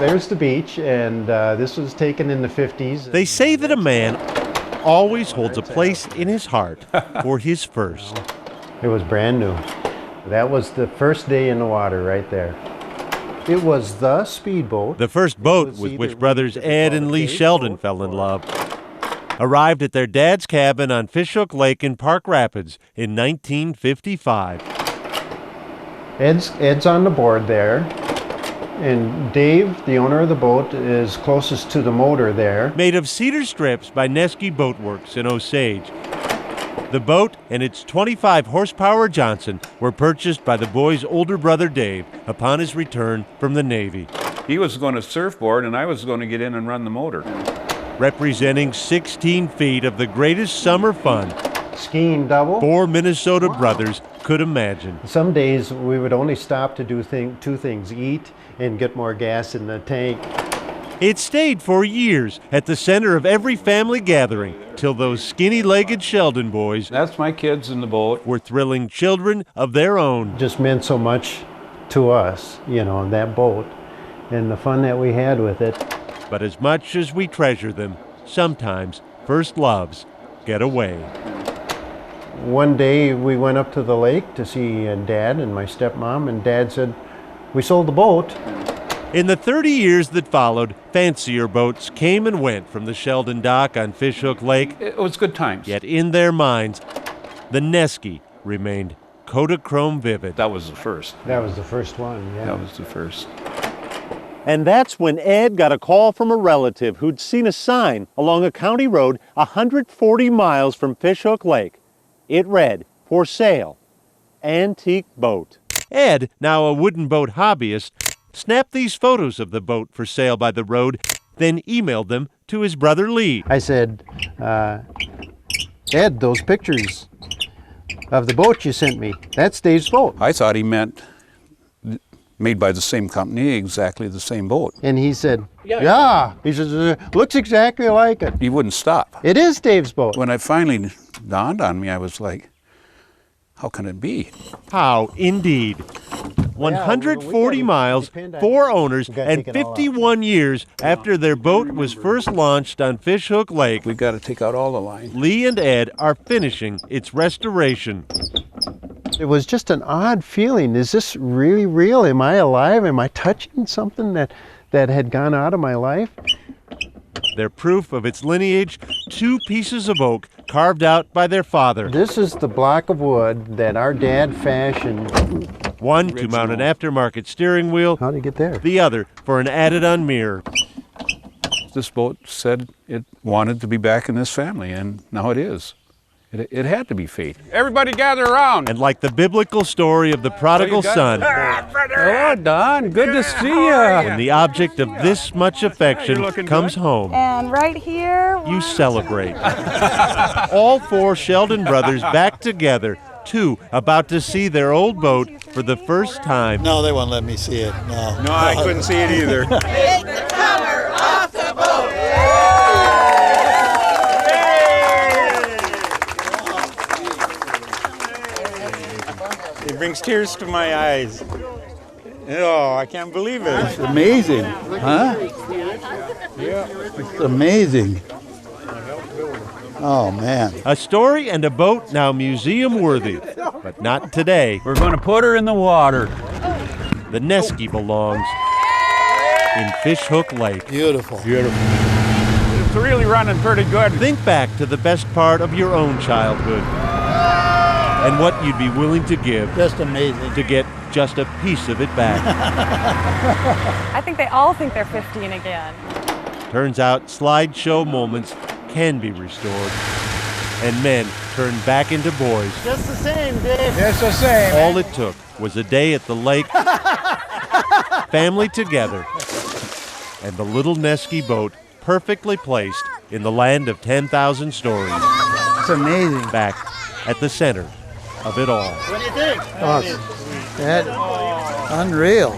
There's the beach, and this was taken in the 50s. They say that a man always holds a place in his heart for his first. It was brand new. That was the first day in the water right there. It was the speedboat. The first boat with which brothers Ed and Lee Sheldon fell in love. Arrived at their dad's cabin on Fishhook Lake in Park Rapids in 1955. Ed's on the board there, and Dave, the owner of the boat, is closest to the motor there. Made of cedar strips by Noeske Boatworks in Osage. The boat and its 25-horsepower Johnson were purchased by the boy's older brother Dave upon his return from the Navy. He was going to surfboard, and I was going to get in and run the motor. Representing 16 feet of the greatest summer fun skiing double 4 Minnesota brothers could imagine. Some days we would only stop to do two things, eat and get more gas in the tank. It stayed for years at the center of every family gathering till those skinny-legged Sheldon boys, that's my kids in the boat, were thrilling children of their own. It just meant so much to us, that boat and the fun that we had with it. But as much as we treasure them, sometimes first loves get away. One day we went up to the lake to see Dad and my stepmom, and Dad said, "We sold the boat." In the 30 years that followed, fancier boats came and went from the Sheldon dock on Fishhook Lake. It was good times. Yet in their minds, the Noeske remained Kodachrome vivid. That was the first. That was the first one, yeah. That was the first. And that's when Ed got a call from a relative who'd seen a sign along a county road 140 miles from Fishhook Lake. It read, "For sale, antique boat." Ed, now a wooden boat hobbyist, snapped these photos of the boat for sale by the road, then emailed them to his brother Lee. I said, Ed, those pictures of the boat you sent me, that's Dave's boat. I thought he meant made by the same company, exactly the same boat. And he said, yeah. He says, looks exactly like it. He wouldn't stop. It is Dave's boat. When it finally dawned on me, I was like, how can it be? How indeed. 140 miles, 4 owners, and 51 years after their boat was first launched on Fishhook Lake, We've got to take out all the line. Lee and Ed are finishing its restoration. It was just an odd feeling. Is this really real? Am I alive? Am I touching something that had gone out of my life? Their proof of its lineage, 2 pieces of oak carved out by their father. This is the block of wood that our dad fashioned. One to mount an aftermarket steering wheel. How'd he get there? The other for an added-on mirror. This boat said it wanted to be back in this family, and now it is. It had to be fate. Everybody gather around. And like the biblical story of the prodigal son, Oh, Don, good to see you. when the object of this much affection comes home, And right here, you celebrate. All 4 Sheldon brothers back together, 2 about to see their old boat for the first time. No, they won't let me see it. No. No, I couldn't see it either. Take the cover off the boat! It brings tears to my eyes. Oh, I can't believe it. It's amazing. Huh? Yeah. It's amazing. Oh, man. A story and a boat now museum-worthy, but not today. We're going to put her in the water. The Noeske belongs in Fishhook Lake. Beautiful. It's really running pretty good. Think back to the best part of your own childhood and what you'd be willing to give Just amazing. to get just a piece of it back. I think they all think they're 15 again. Turns out slideshow moments can be restored, and men turn back into boys. Just the same, Dave. Just the same. All it took was a day at the lake, family together, and the little Noeske boat perfectly placed in the land of 10,000 stories. It's amazing. Back at the center of it all. Oh, that's unreal.